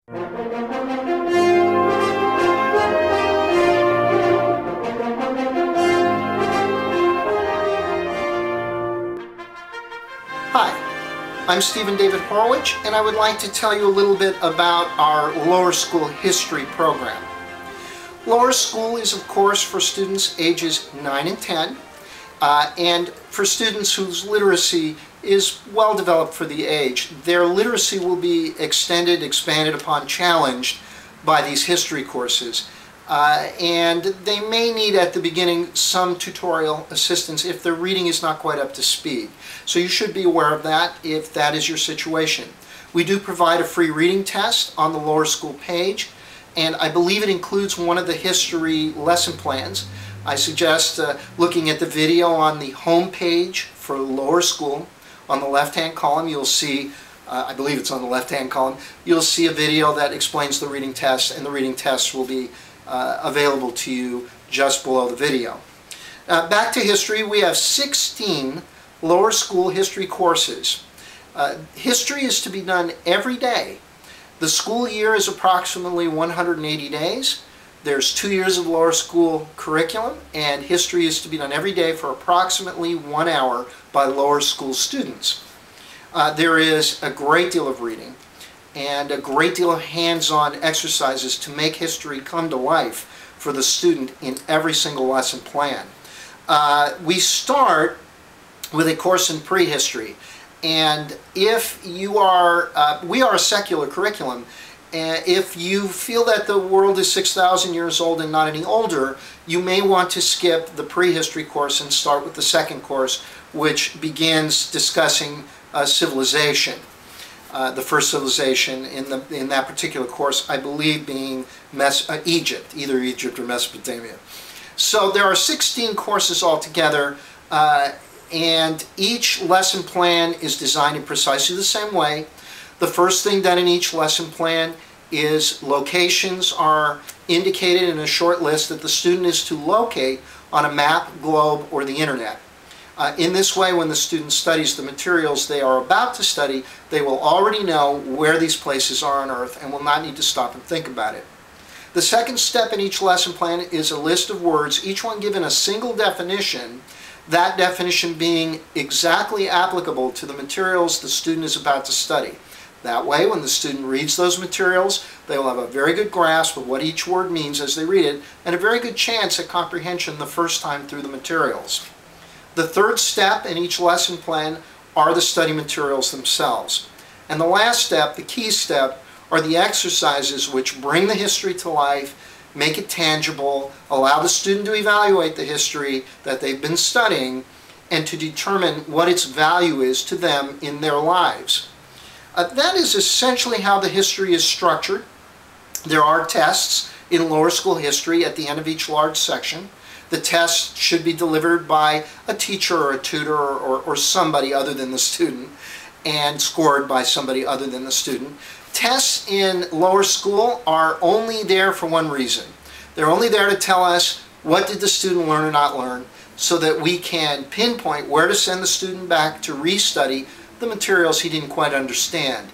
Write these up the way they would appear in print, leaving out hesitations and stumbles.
Hi, I'm Stephen David Horwich, and I would like to tell you a little bit about our lower school history program. Lower school is, of course, for students ages 9 and 10, and for students whose literacy is well developed for the age. Their literacy will be extended, expanded upon, challenged by these history courses. And they may need at the beginning some tutorial assistance if their reading is not quite up to speed. So you should be aware of that if that is your situation. We do provide a free reading test on the lower school page, and I believe it includes one of the history lesson plans. I suggest looking at the video on the home page for lower school. On the left-hand column you'll see, I believe it's on the left-hand column, you'll see a video that explains the reading test, and the reading test will be available to you just below the video. Back to history, we have 16 lower school history courses. History is to be done every day. The school year is approximately 180 days. There's 2 years of lower school curriculum, and history is to be done every day for approximately 1 hour by lower school students. There is a great deal of reading and a great deal of hands-on exercises to make history come to life for the student in every single lesson plan. We start with a course in prehistory, and if you are, we are a secular curriculum, and if you feel that the world is 6,000 years old and not any older, you may want to skip the prehistory course and start with the second course, which begins discussing civilization. The first civilization in that particular course, I believe, being Egypt, either Egypt or Mesopotamia. So there are 16 courses altogether, and each lesson plan is designed in precisely the same way. The first thing done in each lesson plan is locations are indicated in a short list that the student is to locate on a map, globe, or the internet. In this way, when the student studies the materials they are about to study, they will already know where these places are on Earth and will not need to stop and think about it. The second step in each lesson plan is a list of words, each one given a single definition, that definition being exactly applicable to the materials the student is about to study. That way, when the student reads those materials, they will have a very good grasp of what each word means as they read it, and a very good chance at comprehension the first time through the materials. The third step in each lesson plan are the study materials themselves. And the last step, the key step, are the exercises which bring the history to life, make it tangible, allow the student to evaluate the history that they've been studying, and to determine what its value is to them in their lives. That is essentially how the history is structured. There are tests in lower school history at the end of each large section. The test should be delivered by a teacher or a tutor or somebody other than the student, and scored by somebody other than the student. Tests in lower school are only there for one reason. They're only there to tell us what did the student learn or not learn, so that we can pinpoint where to send the student back to restudy the materials he didn't quite understand.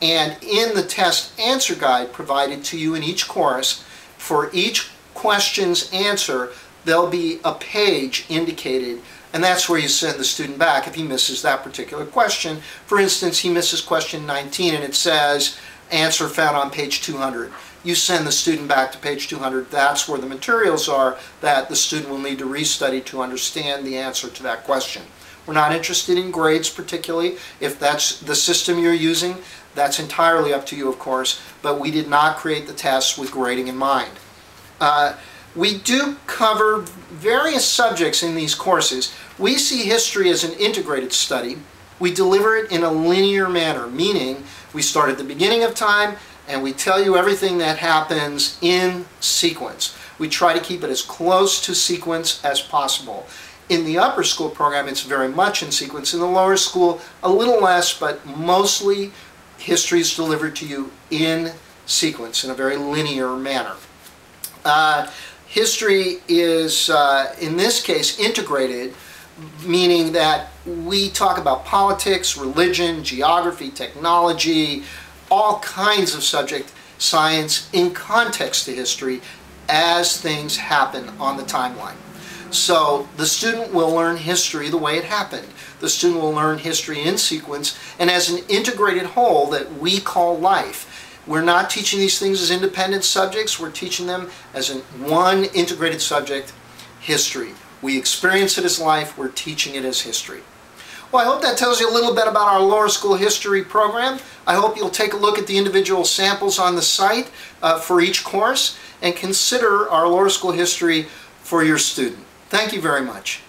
And in the test answer guide provided to you in each course, for each question's answer, there'll be a page indicated, and that's where you send the student back if he misses that particular question. For instance, he misses question 19 and it says, answer found on page 200. You send the student back to page 200. That's where the materials are that the student will need to restudy to understand the answer to that question. We're not interested in grades particularly. If that's the system you're using, that's entirely up to you, of course, but we did not create the tests with grading in mind. We do cover various subjects in these courses. We see history as an integrated study. We deliver it in a linear manner, meaning we start at the beginning of time and we tell you everything that happens in sequence. We try to keep it as close to sequence as possible. In the upper school program, it's very much in sequence. In the lower school, a little less, but mostly history is delivered to you in sequence, in a very linear manner. History is, in this case, integrated, meaning that we talk about politics, religion, geography, technology, all kinds of subjects science in context to history as things happen on the timeline. So the student will learn history the way it happened. The student will learn history in sequence and as an integrated whole that we call life. We're not teaching these things as independent subjects, we're teaching them as one integrated subject, history. We experience it as life, we're teaching it as history. Well, I hope that tells you a little bit about our lower school history program. I hope you'll take a look at the individual samples on the site for each course and consider our lower school history for your student. Thank you very much.